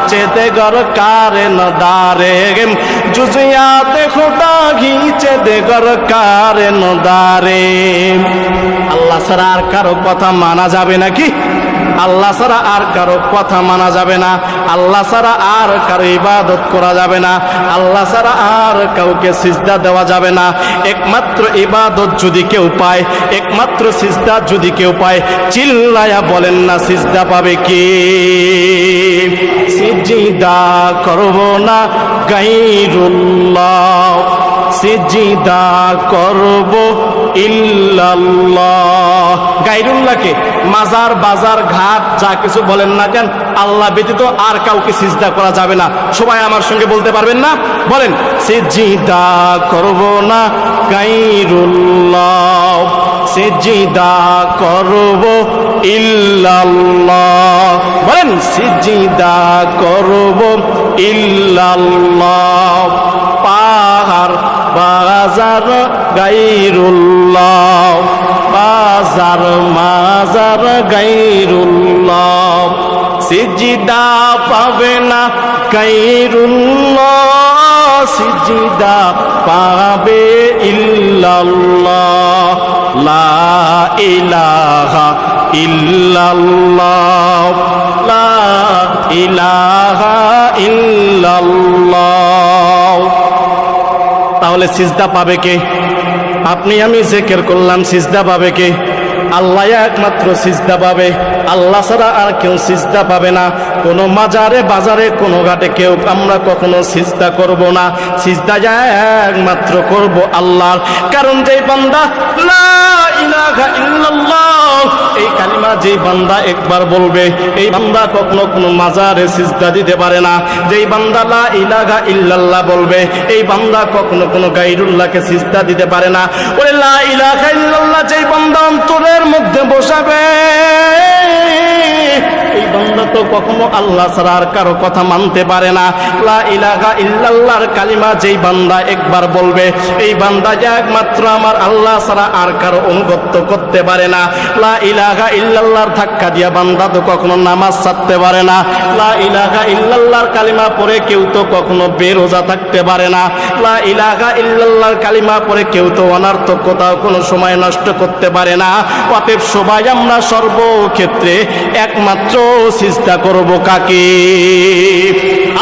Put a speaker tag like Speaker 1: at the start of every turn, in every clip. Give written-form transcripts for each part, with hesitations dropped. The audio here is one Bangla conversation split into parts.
Speaker 1: घींचे घर कारेन दारे जुजियात खुदा घींचे घर कारेन दारे। আল্লাহ ছাড়া আর কারো কথা মানা যাবে নাকি? আল্লাহ ছাড়া আর কারো কথা মানা যাবে না, আল্লাহ ছাড়া আর কারো ইবাদত করা যাবে না, আল্লাহ ছাড়া আর কাউকে সিজদা দেওয়া যাবে না। একমাত্র ইবাদত যদি কেউ পায়, একমাত্র সিজদা যদি কেউ পায়, চিল্লায়া বলেন না সিজদা পাবে কি? সিজদা করব না গায়রুল্লাহ, সিজদা করব ইল্লাল্লাহ। গায়রুল্লাহকে মাজার বাজার ঘাট যা কিছু বলেন না কেন, আল্লাহ ব্যতীত আর কাউকে সিজদা করা যাবে না। সবাই আমার সঙ্গে বলতে পারবেন না? বলেন, সিজদা করব না গায়রুল্লাহ, সিজদা করব ইল্লাল্লাহ। বলেন, সিজদা করব ইল্লাল্লাহ। পাহাড় বাজার গায়রুল্লাহ, বাজার মাজার গায়রুল্লাহ, সিজদা পাবে না গায়রুল্লাহ, সিজদা পাবে ইল্লাল্লাহ। লা ইলাহা ইল্লাল্লাহ, লা ইলাহা ইল্লাল্লাহ। তাহলে সিজদা পাবে কে? আপনি আমি জিকির করলাম, সিজদা পাবে কে? আল্লাহ একমাত্র সিজদা পাবে, আল্লাহ ছাড়া আর কেউ সিজদা পাবে না। কোনো মাজারে বাজারে কোনো ঘাটে কেউ আমরা কখনো সিজদা করব না, সিজদা একমাত্র করব আল্লাহর। কারণ যেই বান্দা লা ইলাহা ইল্লাল্লাহ এই কালিমা যেই বান্দা একবার বলবে, এই বান্দা কখনো কোনো মাজারে সিজদা দিতে পারে না। যেই বান্দা লা ইলাহা ইল্লাল্লাহ বলবে, এই বান্দা কখনো কোনো গায়রুল্লাহকে সিজদা দিতে পারে না। ওরে লা ইলাহা ইল্লাল্লাহ যেই বান্দা অন্তরের মধ্যে বসাবে, এই বান্দা তো কখনো আল্লাহ ছাড়া আর কারো কথা মানতে পারে না। লা ইলাহা ইল্লাল্লাহর কালিমা যেই বান্দা একবার বলবে, এই বান্দা একমাত্র আমার আল্লাহ ছাড়া আর কারো অনুগত্য করতে পারে না। লা ইলাহা ইল্লাল্লাহর ধাক্কা দিয়া বান্দা তো কখনো নামাজ ছাড়তে পারে না। লা ইলাহা ইল্লাল্লাহর কালিমা পড়ে কেউ তো কখনো বেরোজা থাকতে পারে না। লা ইলাহা ইল্লাল্লাহর কালিমা পড়ে কেউ তো অনার্থক কোথাও কোনো সময় নষ্ট করতে পারে না। অতএব সবাই আমরা সর্বক্ষেত্রে একমাত্র সিজদা করব কাকে?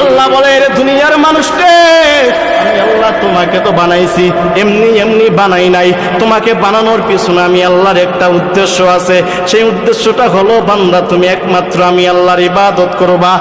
Speaker 1: আল্লাহ বলে, দুনিয়ার মানুষকে আমি আল্লাহ তোমাকে তো বানাইছি, এমনি এমনি বানাই নাই। তোমাকে বানানোর পিছনে আমি আল্লাহর একটা উদ্দেশ্য আছে। সেই উদ্দেশ্যটা হলো, বান্দা তুমি একমাত্র আমি আল্লাহর ইবাদত করবা।